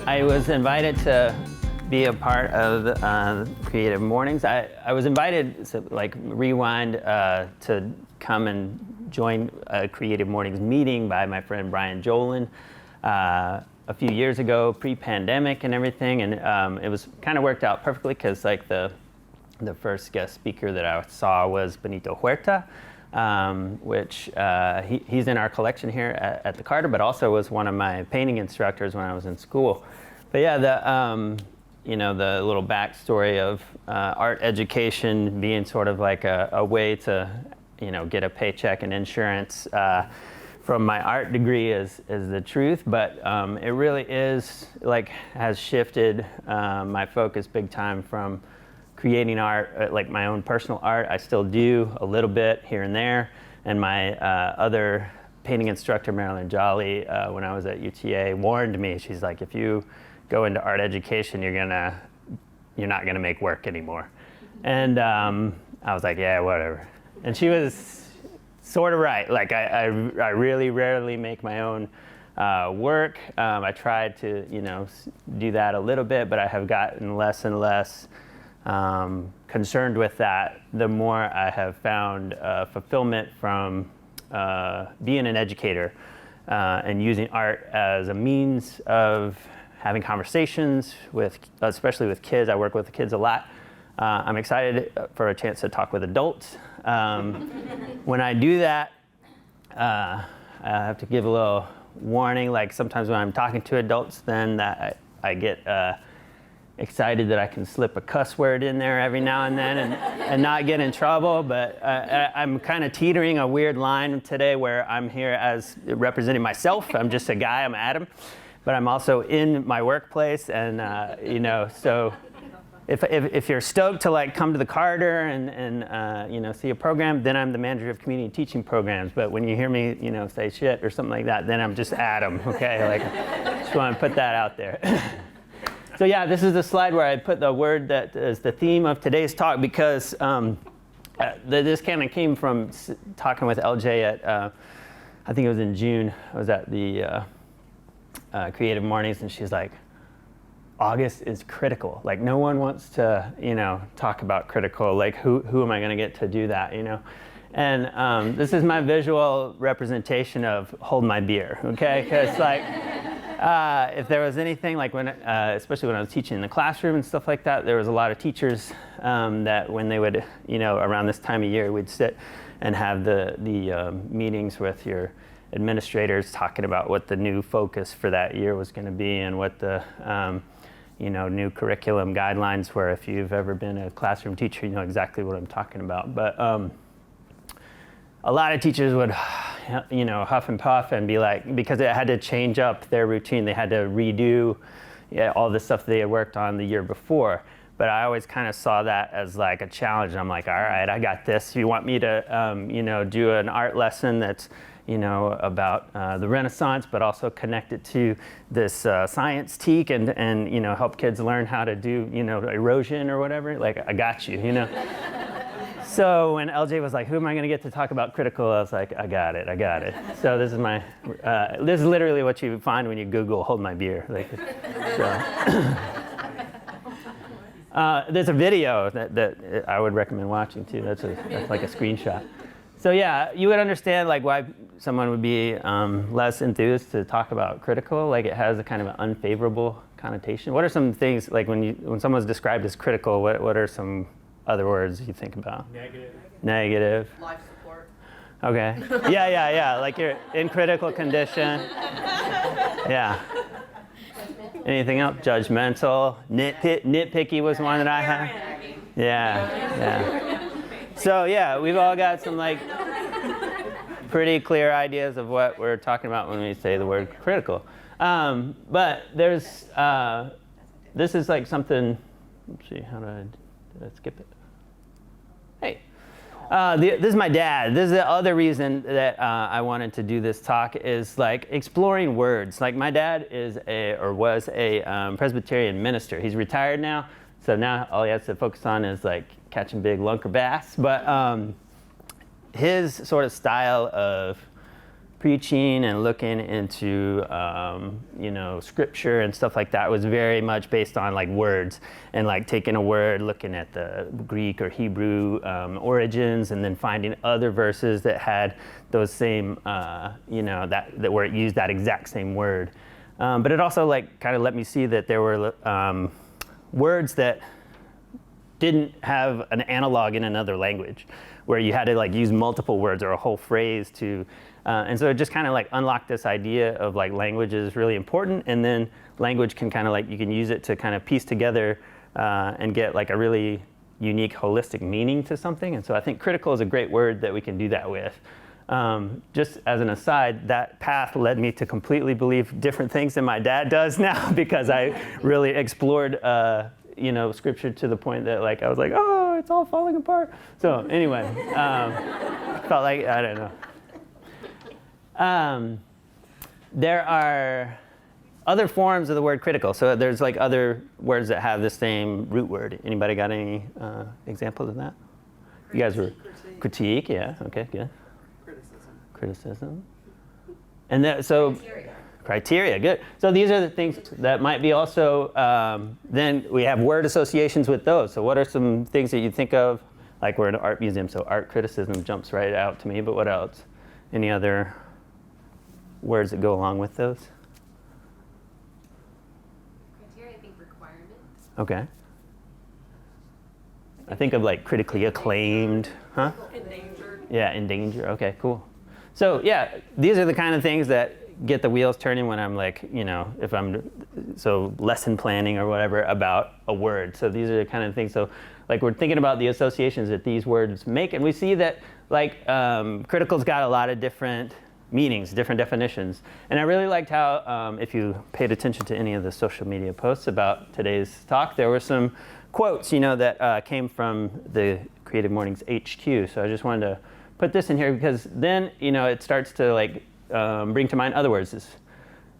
I was invited to be a part of Creative Mornings. I was invited to rewind to come and join a Creative Mornings meeting by my friend Brian Jolin a few years ago, pre-pandemic and everything, and it was kind of worked out perfectly because the first guest speaker that I saw was Benito Huerta, which he's in our collection here at the Carter, but also was one of my painting instructors when I was in school. But yeah, the little backstory of art education being sort of like a way to, get a paycheck and insurance from my art degree is the truth, but it really has shifted my focus big time from creating art, like my own personal art. I still do a little bit here and there, and my other painting instructor, Marilyn Jolly, when I was at UTA, warned me. She's like, if you go into art education, you're not gonna make work anymore. And I was like, yeah, whatever. And she was sort of right. Like I really rarely make my own work. I tried to do that a little bit, but I have gotten less and less concerned with that the more I have found fulfillment from being an educator and using art as a means of having conversations especially with kids. I work with the kids a lot. I'm excited for a chance to talk with adults. When I do that, I have to give a little warning. Like sometimes when I'm talking to adults, then I get excited that I can slip a cuss word in there every now and then and not get in trouble. But I'm kind of teetering a weird line today where I'm here as representing myself. I'm just a guy, I'm Adam. But I'm also in my workplace, and so if you're stoked to come to the Carter and see a program, then I'm the manager of community teaching programs. But when you hear me say shit or something like that, then I'm just Adam. Okay, just want to put that out there. So yeah, this is the slide where I put the word that is the theme of today's talk, because this kind of came from talking with LJ at I think it was in June. I was at the Creative Mornings, and she's like, August is critical. Like no one wants to, talk about critical. Like who am I going to get to do that, And this is my visual representation of hold my beer, okay? Because if there was anything when, especially when I was teaching in the classroom and stuff like that, there was a lot of teachers that when they would, around this time of year, we'd sit and have the meetings with your administrators talking about what the new focus for that year was going to be and what the new curriculum guidelines were. If you've ever been a classroom teacher, you know exactly what I'm talking about. But a lot of teachers would huff and puff and be like, because it had to change up their routine, they had to redo all the stuff they had worked on the year before. But I always kind of saw that as like a challenge. I'm like, all right, I got this. You want me to do an art lesson that's about the Renaissance, but also connect it to this science teak and help kids learn how to do, erosion or whatever. Like, I got you, So when LJ was like, who am I going to get to talk about critical? I was like, I got it. So this is this is literally what you find when you Google hold my beer. There's a video that I would recommend watching too. That's like a screenshot. So yeah, you would understand why someone would be less enthused to talk about critical. It has a kind of an unfavorable connotation. What are some things when someone's described as critical? What are some other words you think about? Negative. Life support. Okay. Yeah. Like you're in critical condition. Yeah. Anything else? Judgmental. Nitpicky was one that I had. Yeah. So yeah, we've all got some pretty clear ideas of what we're talking about when we say the word critical. But there's this is something. Let's see, did I skip it? Hey, this is my dad. This is the other reason that I wanted to do this talk is exploring words. My dad was a Presbyterian minister. He's retired now, so now all he has to focus on is catching big lunker bass. But his sort of style of preaching and looking into scripture and stuff like that was very much based on like words and like taking a word, looking at the Greek or Hebrew origins, and then finding other verses that had those same that where it used that exact same word. But it also like kind of let me see that there were words that didn't have an analog in another language, where you had to like use multiple words or a whole phrase to, and so it just kind of like unlocked this idea of like language is really important, and then language can kind of like, you can use it to kind of piece together and get like a really unique holistic meaning to something. And so I think critical is a great word that we can do that with. Just as an aside, that path led me to completely believe different things than my dad does now, because I really explored scripture to the point that like I was like, oh, it's all falling apart. So anyway, felt like, I don't know. There are other forms of the word critical. So there's like other words that have the same root word. Anybody got any examples of that? You guys were critique, yeah. Okay, good. Criticism. And that, so criteria, good. So these are the things that might be also, then we have word associations with those. So what are some things that you think of? Like we're in an art museum, so art criticism jumps right out to me, but what else? Any other words that go along with those? Criteria, I think requirement. Okay. I think of like critically acclaimed, huh? Endangered. Yeah, endangered, okay, cool. So yeah, these are the kind of things that get the wheels turning when I'm like, if I'm, so lesson planning or whatever about a word. So these are the kind of things, so like we're thinking about the associations that these words make, and we see that like critical's got a lot of different meanings, different definitions. And I really liked how, if you paid attention to any of the social media posts about today's talk, there were some quotes, that came from the Creative Mornings HQ. So I just wanted to put this in here because then, it starts to like bring to mind other words.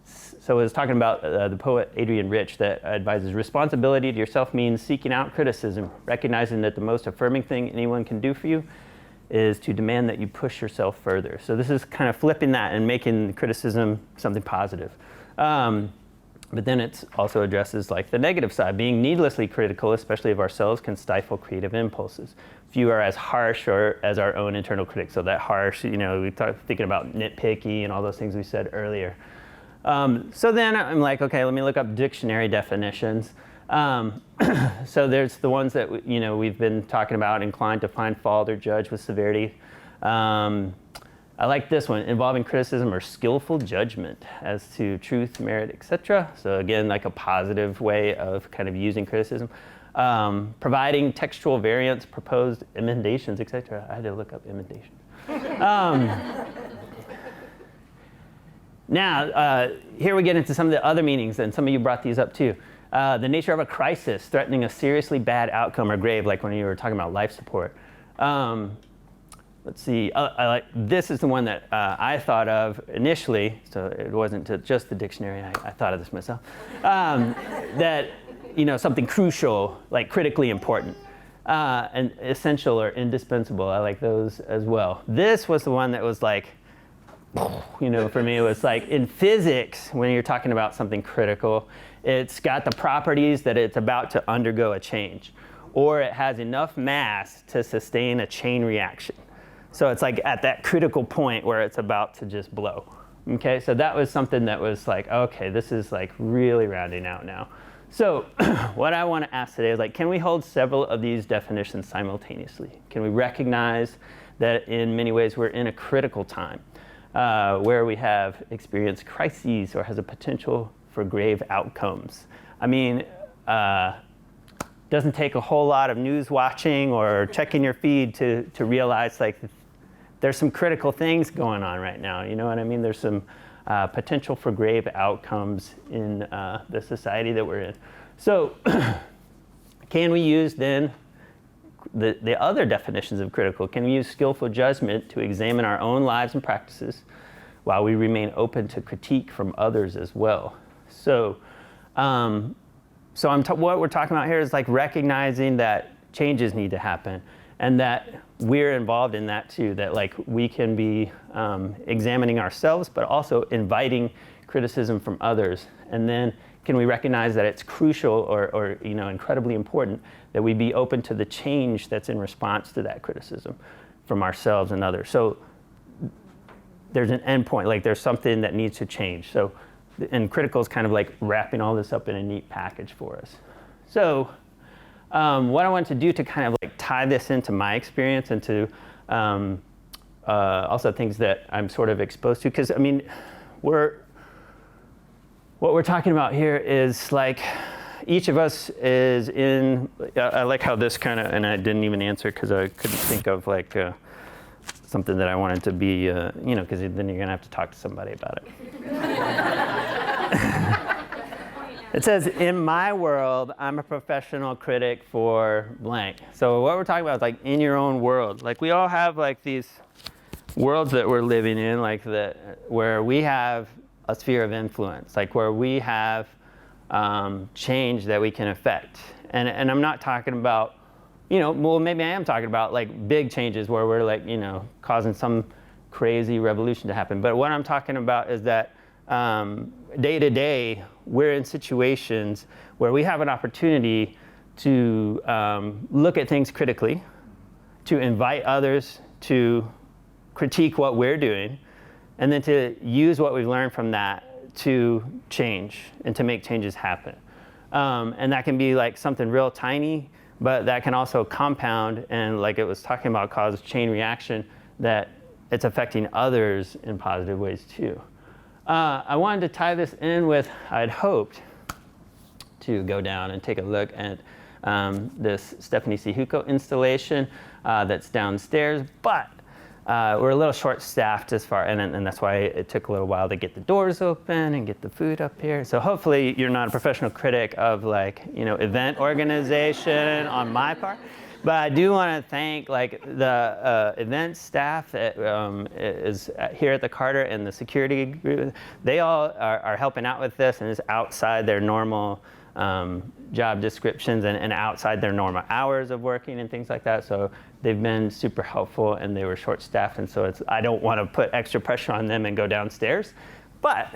So I was talking about the poet Adrian Rich that advises responsibility to yourself means seeking out criticism, recognizing that the most affirming thing anyone can do for you is to demand that you push yourself further. So this is kind of flipping that and making criticism something positive. But then it also addresses like the negative side. Being needlessly critical, especially of ourselves, can stifle creative impulses. Few are as harsh or as our own internal critics. So that harsh, we start thinking about nitpicky and all those things we said earlier. So then I'm like, okay, let me look up dictionary definitions. So there's the ones that we've been talking about: inclined to find fault or judge with severity. I like this one: involving criticism or skillful judgment as to truth, merit, etc. So again, like a positive way of kind of using criticism. Providing textual variants, proposed emendations, etc. I had to look up emendations. Now, here we get into some of the other meanings, and some of you brought these up too. The nature of a crisis, threatening a seriously bad outcome or grave, like when you were talking about life support. Let's see, this is the one that I thought of initially, so it wasn't just the dictionary, I thought of this myself, that something crucial, like critically important, and essential or indispensable. I like those as well. This was the one that was like, for me, it was like in physics, when you're talking about something critical, it's got the properties that it's about to undergo a change, or it has enough mass to sustain a chain reaction. So it's like at that critical point where it's about to just blow. Okay, so that was something that was like, okay, this is like really rounding out now. So what I want to ask today is like, can we hold several of these definitions simultaneously? Can we recognize that in many ways we're in a critical time where we have experienced crises or has a potential for grave outcomes? I mean, doesn't take a whole lot of news watching or checking your feed to realize like there's some critical things going on right now. You know what I mean? There's some potential for grave outcomes in the society that we're in. So can we use then the other definitions of critical? Can we use skillful judgment to examine our own lives and practices while we remain open to critique from others as well? So what we're talking about here is like recognizing that changes need to happen, and that we're involved in that too, that like we can be examining ourselves, but also inviting criticism from others. And then can we recognize that it's crucial or incredibly important that we be open to the change that's in response to that criticism from ourselves and others. So there's an endpoint, like there's something that needs to change. So, and critical is kind of like wrapping all this up in a neat package for us. So what I want to do to kind of like tie this into my experience and to also things that I'm sort of exposed to, because I mean, what we're talking about here is like each of us is in, I like how this kind of, and I didn't even answer because I couldn't think of like something that I wanted to be, because then you're going to have to talk to somebody about it. It says, in my world, I'm a professional critic for blank. So what we're talking about is like in your own world. Like we all have like these worlds that we're living in, like that, where we have a sphere of influence, like where we have change that we can affect. And I'm not talking about, well, maybe I am talking about like big changes where we're like, causing some crazy revolution to happen. But what I'm talking about is that day to day, we're in situations where we have an opportunity to look at things critically, to invite others to critique what we're doing, and then to use what we've learned from that to change and to make changes happen. And that can be like something real tiny, but that can also compound and, like it was talking about, cause chain reaction that it's affecting others in positive ways too. I wanted to tie this in with, I'd hoped to go down and take a look at this Stephanie Sihuko installation that's downstairs, but we're a little short-staffed as far, and that's why it took a little while to get the doors open and get the food up here. So hopefully you're not a professional critic of like, event organization on my part. But I do want to thank like the event staff that is here at the Carter and the security group. They all are helping out with this, and it's outside their normal job descriptions and outside their normal hours of working and things like that. So they've been super helpful, and they were short-staffed, and so I don't want to put extra pressure on them and go downstairs, but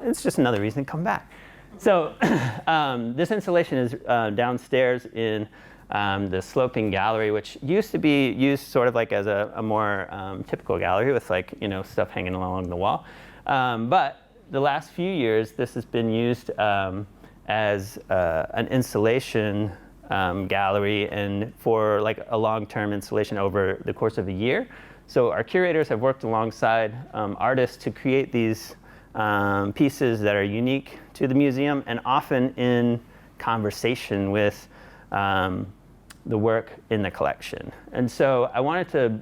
it's just another reason to come back. So this installation is downstairs in the sloping gallery, which used to be used sort of like as a more typical gallery with like, stuff hanging along the wall. But the last few years, this has been used as an installation gallery and for like a long-term installation over the course of a year. So our curators have worked alongside artists to create these pieces that are unique to the museum and often in conversation with the work in the collection. And so I wanted to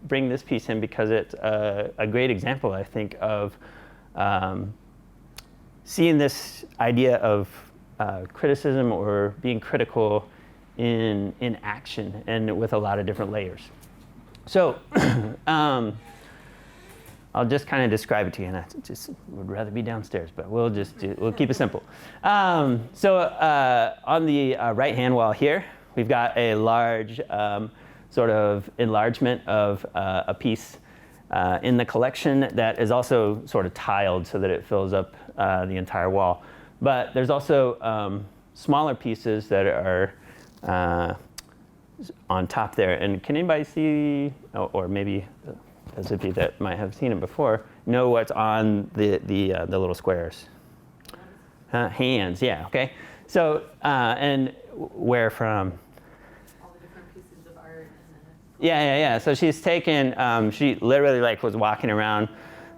bring this piece in because it's a great example, I think, of seeing this idea of criticism or being critical in action and with a lot of different layers. So I'll just kind of describe it to you, and I just would rather be downstairs, but we'll keep it simple. So on the right-hand wall here, we've got a large sort of enlargement of a piece in the collection that is also sort of tiled so that it fills up the entire wall. But there's also smaller pieces that are on top there. And can anybody see, or maybe those of you that might have seen it before, know what's on the little squares? Hands, yeah, okay. So, and where from? All the different pieces of art. Yeah. So she's taken, she literally like was walking around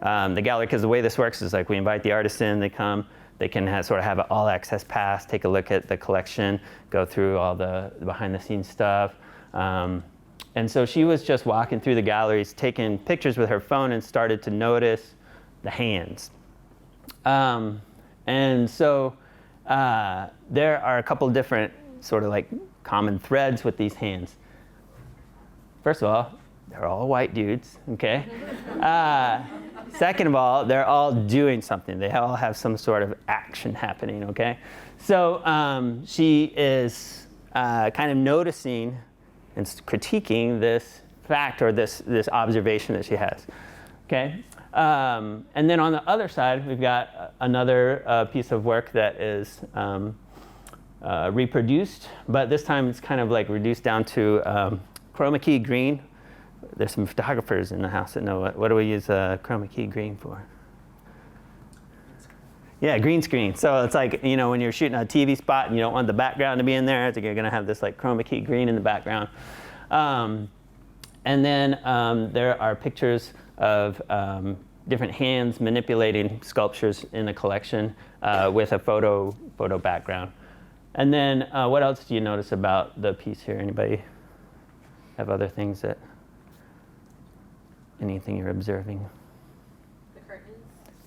the gallery, because the way this works is like we invite the artists in, they come, they can sort of have an all access pass, take a look at the collection, go through all the behind the scenes stuff. And so she was just walking through the galleries, taking pictures with her phone, and started to notice the hands. And so there are a couple different sort of like common threads with these hands. First of all, they're all white dudes, okay? Second of all, they're all doing something. They all have some sort of action happening, okay? So she is kind of noticing and critiquing this fact or this observation that she has. Okay, and then on the other side, we've got another piece of work that is reproduced, but this time it's kind of like reduced down to chroma key green. There's some photographers in the house that know what do we use chroma key green for? Yeah, green screen. So it's like, you know, when you're shooting a TV spot and you don't want the background to be in there, so you're going to have this like chroma key green in the background. And then there are pictures of different hands manipulating sculptures in the collection with a photo background. And then what else do you notice about the piece here? Anybody have other things anything you're observing?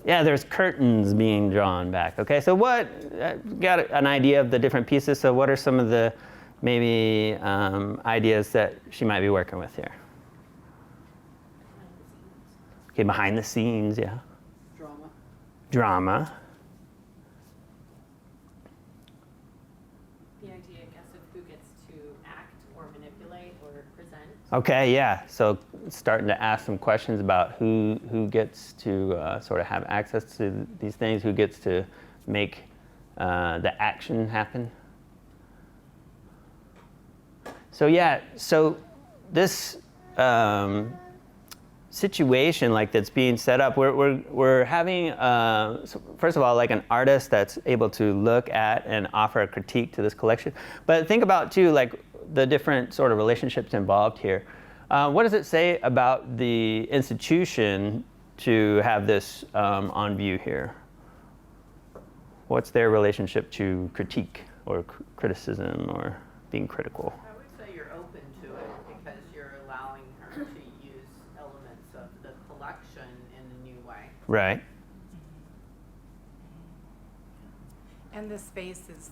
Yeah, there's curtains being drawn back. Okay, so what, got an idea of the different pieces. So what are some of the maybe ideas that she might be working with here? Okay, behind the scenes, yeah. Drama. The idea, I guess, of who gets to act or manipulate or present. Okay, yeah. So starting to ask some questions about who gets to sort of have access to these things, who gets to make the action happen. So yeah, so this situation like that's being set up, we're having first of all like an artist that's able to look at and offer a critique to this collection. But think about too like the different sort of relationships involved here. What does it say about the institution to have this on view here? What's their relationship to critique or criticism or being critical? I would say you're open to it because you're allowing her to use elements of the collection in a new way. Right. And this space is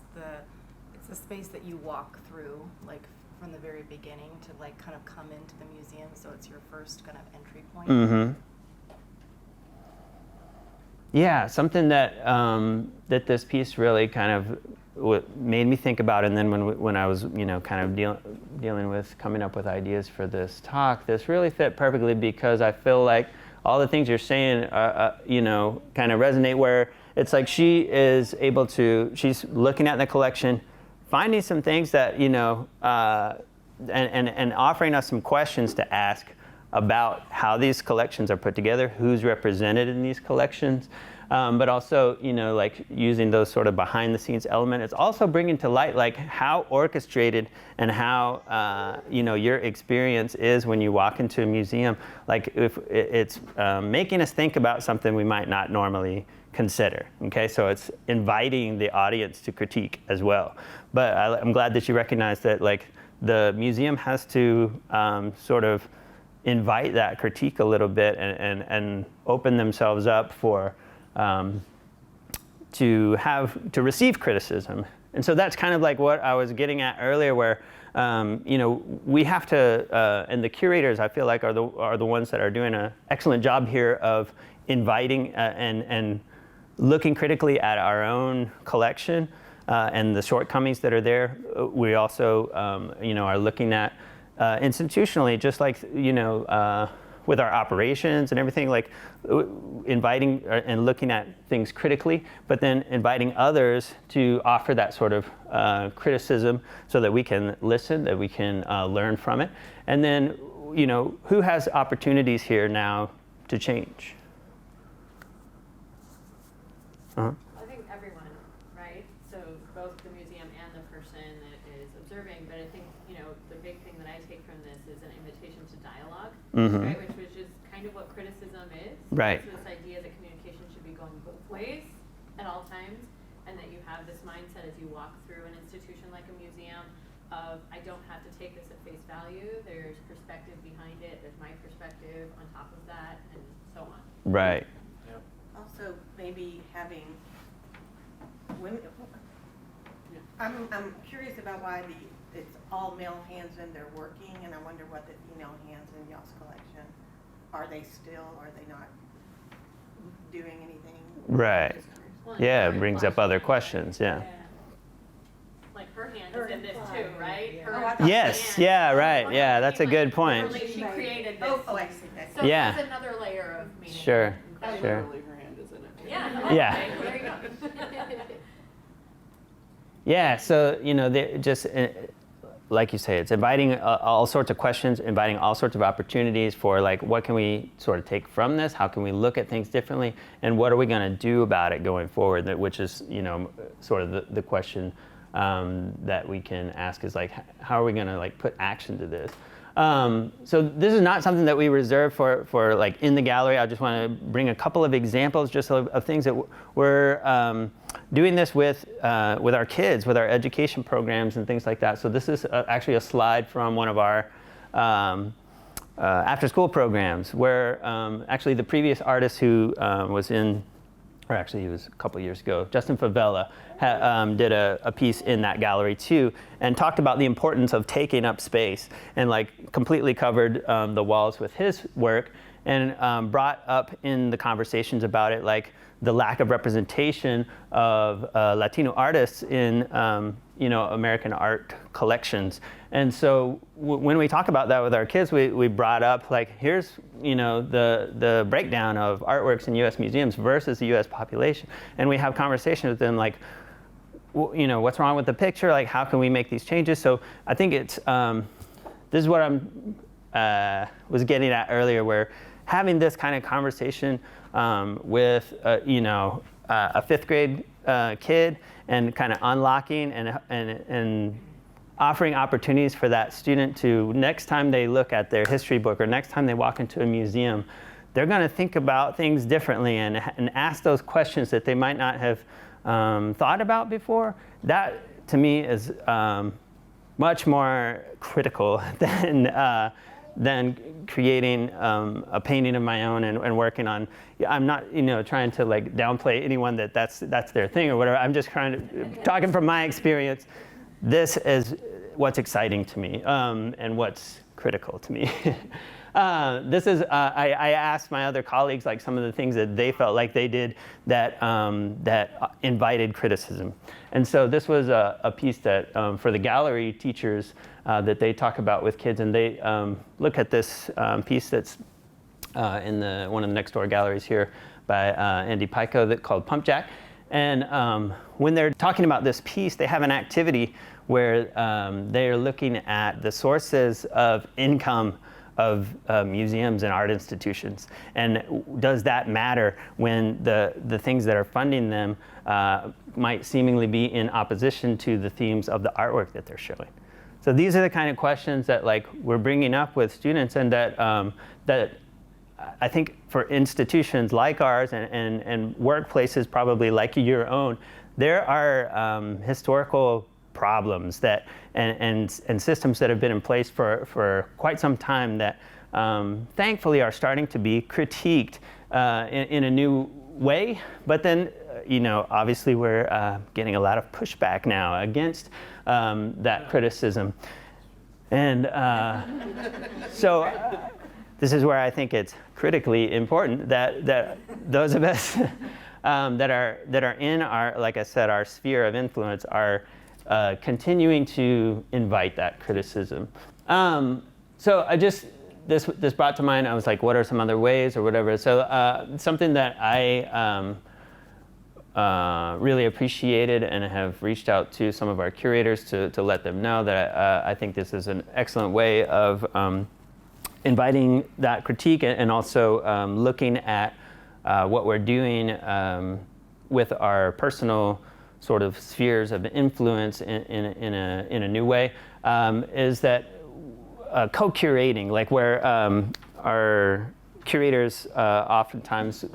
it's a space that you walk through, like from the very beginning to like kind of come into the museum, so it's your first kind of entry point. Mm-hmm. Yeah, something that that this piece really kind of made me think about, and then when I was kind of dealing with coming up with ideas for this talk, this really fit perfectly because I feel like all the things you're saying kind of resonate, where it's like she is able to, she's looking at the collection, finding some things that and offering us some questions to ask about how these collections are put together, who's represented in these collections, but also, like using those sort of behind the scenes element. It's also bringing to light like how orchestrated and how, your experience is when you walk into a museum. Like if it's making us think about something we might not normally consider. Okay, so it's inviting the audience to critique as well. But I'm glad that you recognize that like the museum has to sort of invite that critique a little bit and open themselves up for to receive criticism. And so that's kind of like what I was getting at earlier, where we have to, and the curators I feel like are the ones that are doing an excellent job here of inviting and looking critically at our own collection and the shortcomings that are there. We also are looking at institutionally, just like with our operations and everything, like inviting and looking at things critically, but then inviting others to offer that sort of criticism so that we can listen, that we can learn from it. And then, who has opportunities here now to change? Uh-huh. I think everyone, right? So both the museum and the person that is observing, but I think, the big thing that I take from this is an invitation to dialogue, Mm-hmm. right? Which is kind of what criticism is. Right. So this idea that communication should be going both ways at all times, and that you have this mindset as you walk through an institution like a museum of, I don't have to take this at face value, there's perspective behind it, there's my perspective on top of that, and so on. Right. Also, maybe having women. I'm curious about why it's all male hands and they're working, and I wonder what the female hands in y'all's collection. Are they still? Are they not doing anything? Right. Well, Yeah, it her brings up question, other questions. Yeah. Like her hand is in this too, right? Yeah. Her Oh, I thought- Yes, hand. yeah, right, Or yeah, that's a good point. literally she created this. Oh, I see that. So Yeah. that's another layer of meaning. Sure, That sure. literally her hand is in it. Too. Yeah. Yeah. Okay, well, there you go. Yeah, so just like you say, it's inviting all sorts of questions, inviting all sorts of opportunities for like, what can we sort of take from this? How can we look at things differently? And what are we going to do about it going forward? Which is, sort of the question that we can ask is like, how are we going to like put action to this? So this is not something that we reserve for like in the gallery. I just want to bring a couple of examples just of things that we're doing this with our kids, with our education programs and things like that. So this is actually a slide from one of our after-school programs where actually the previous artist who was in, or actually he was a couple years ago, Justin Favela, did a piece in that gallery too, and talked about the importance of taking up space, and like completely covered the walls with his work, and brought up in the conversations about it like the lack of representation of Latino artists in American art collections. And so when we talk about that with our kids, we brought up like, here's the breakdown of artworks in U.S. museums versus the U.S. population, and we have conversations with them like, what's wrong with the picture? Like, how can we make these changes? So I think it's this is what I'm was getting at earlier, where having this kind of conversation with a fifth grade kid, and kind of unlocking and offering opportunities for that student to, next time they look at their history book or next time they walk into a museum, they're going to think about things differently and ask those questions that they might not have thought about before. That to me is much more critical than creating a painting of my own and working on. I'm not trying to like downplay anyone that's their thing or whatever. I'm just talking from my experience. This is what's exciting to me and what's critical to me. This is I asked my other colleagues like some of the things that they felt like they did that invited criticism, and so this was a piece that for the gallery teachers that they talk about with kids, and they look at this piece that's in one of the next door galleries here by Andy Pico called Pump Jack. And when they're talking about this piece, they have an activity where they're looking at the sources of income of museums and art institutions, and does that matter when the things that are funding them might seemingly be in opposition to the themes of the artwork that they're showing. So these are the kind of questions that like we're bringing up with students, and that I think for institutions like ours and workplaces probably like your own, there are historical problems that and systems that have been in place for quite some time that thankfully are starting to be critiqued in a new way. But then obviously we're getting a lot of pushback now against that criticism, and so this is where I think it's critically important that those of us that are in our, like I said, our sphere of influence are continuing to invite that criticism. So I just this brought to mind. I was like, what are some other ways or whatever? So something that I really appreciated and have reached out to some of our curators to let them know that I think this is an excellent way of inviting that critique and also looking at what we're doing with our personal sort of spheres of influence in a new way, is that co-curating, like where our curators oftentimes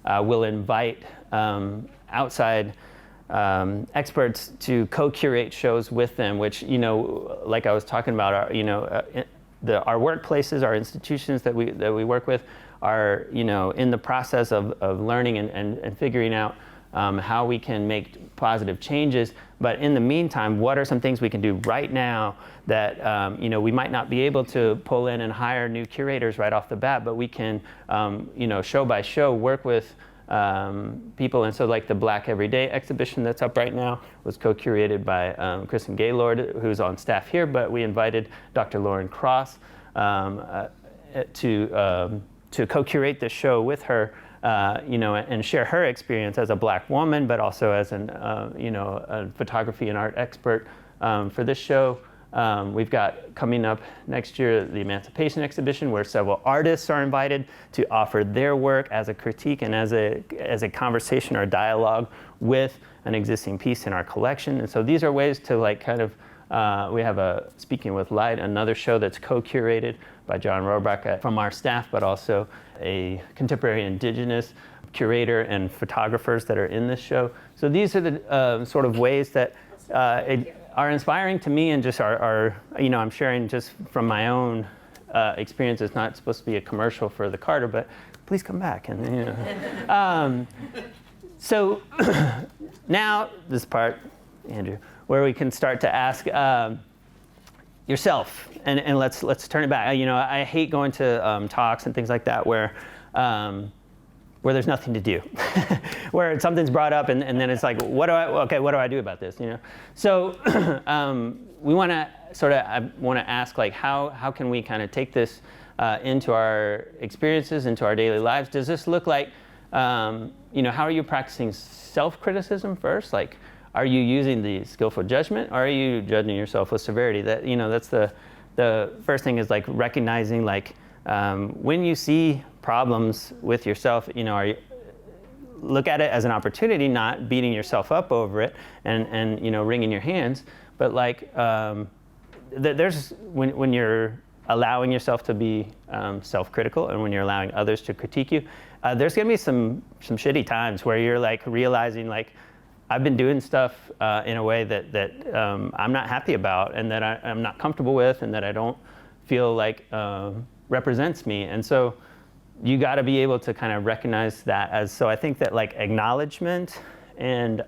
will invite outside experts to co-curate shows with them, which like I was talking about, our workplaces, our institutions that we work with are in the process of learning and figuring out how we can make positive changes. But in the meantime, what are some things we can do right now that we might not be able to pull in and hire new curators right off the bat, but we can show by show work with people. And so like the Black Everyday exhibition that's up right now was co-curated by Kristen Gaylord, who's on staff here, but we invited Dr. Lauren Cross to co-curate the show with her, and share her experience as a Black woman, but also as a photography and art expert for this show. We've got coming up next year the Emancipation exhibition, where several artists are invited to offer their work as a critique and as a conversation or dialogue with an existing piece in our collection. And so these are ways to like kind of, we have a Speaking with Light, another show that's co-curated by John Rohrbach from our staff, but also a contemporary indigenous curator and photographers that are in this show. So these are the sort of ways that are inspiring to me, and just are I'm sharing just from my own experience. It's not supposed to be a commercial for the Carter, but please come back. And so now this part, Andrew, where we can start to ask yourself, and let's turn it back. I hate going to talks and things like that where there's nothing to do, where something's brought up and then it's like, what do I do about this? So we want to I want to ask, like, how can we kind of take this into our experiences, into our daily lives? Does this look like, how are you practicing self-criticism first? Like, are you using the skillful judgment, or are you judging yourself with severity? That, that's the first thing, is like recognizing, like, when you see problems with yourself, look at it as an opportunity, not beating yourself up over it and wringing your hands, but like there's when you're allowing yourself to be self-critical, and when you're allowing others to critique you, there's gonna be some shitty times where you're like realizing, like, I've been doing stuff in a way that I'm not happy about, and that I'm not comfortable with, and that I don't feel like represents me. And so you got to be able to kind of recognize that so I think that, like, acknowledgement and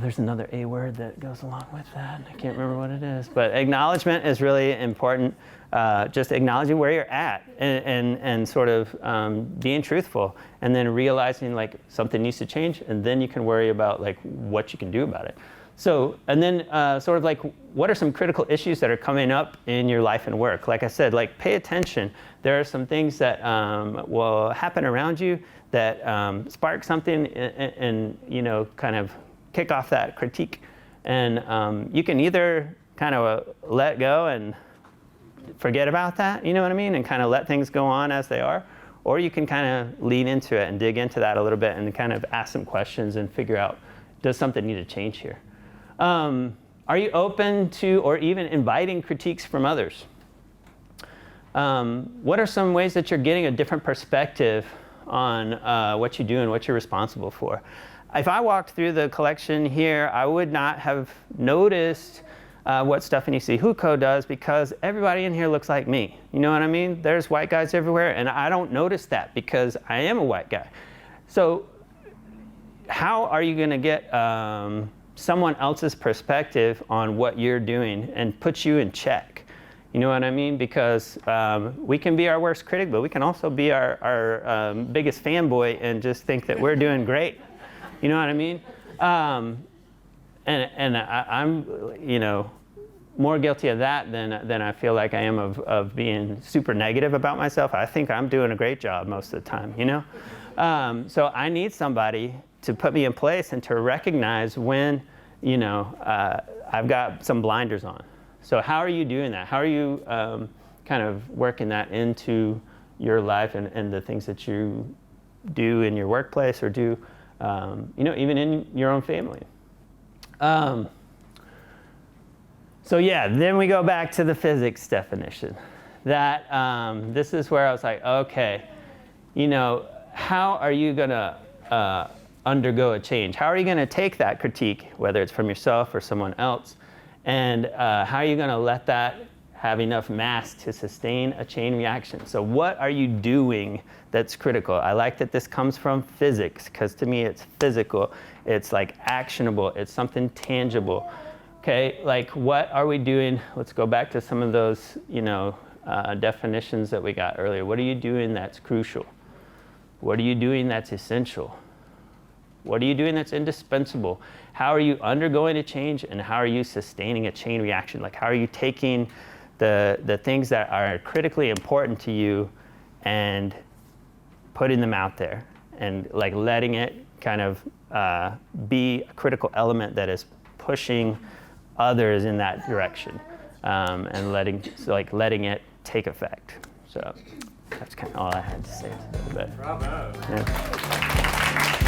there's another A word that goes along with that. I can't remember what it is, but acknowledgement is really important. Just acknowledging where you're at and sort of being truthful, and then realizing, like, something needs to change, and then you can worry about, like, what you can do about it. So, and then sort of like, what are some critical issues that are coming up in your life and work? Like I said, like, pay attention. There are some things that will happen around you that spark something and kind of kick off that critique. And you can either kind of let go and forget about that, you know what I mean? And kind of let things go on as they are. Or you can kind of lean into it and dig into that a little bit and kind of ask some questions and figure out, does something need to change here? Are you open to or even inviting critiques from others? What are some ways that you're getting a different perspective on what you do and what you're responsible for? If I walked through the collection here, I would not have noticed what Stephanie C. Huko does, because everybody in here looks like me. You know what I mean? There's white guys everywhere, and I don't notice that because I am a white guy. So how are you going to get someone else's perspective on what you're doing and put you in check? You know what I mean? Because we can be our worst critic, but we can also be our biggest fanboy and just think that we're doing great. You know what I mean? And I'm, more guilty of that than I feel like I am of being super negative about myself. I think I'm doing a great job most of the time, So I need somebody to put me in place and to recognize when, I've got some blinders on. So how are you doing that? How are you kind of working that into your life and the things that you do in your workplace or do, even in your own family? So yeah, then we go back to the physics definition. That this is where I was like, okay, how are you gonna undergo a change? How are you gonna take that critique, whether it's from yourself or someone else, and how are you gonna let that have enough mass to sustain a chain reaction? So what are you doing that's critical? I like that this comes from physics, because to me it's physical. It's like actionable. It's something tangible. Okay, like what are we doing? Let's go back to some of those, definitions that we got earlier. What are you doing that's crucial? What are you doing that's essential? What are you doing that's indispensable? How are you undergoing a change, and how are you sustaining a chain reaction? Like, how are you taking the things that are critically important to you and putting them out there, and like letting it kind of be a critical element that is pushing others in that direction, and letting it take effect. So that's kind of all I had to say. Bravo. Yeah.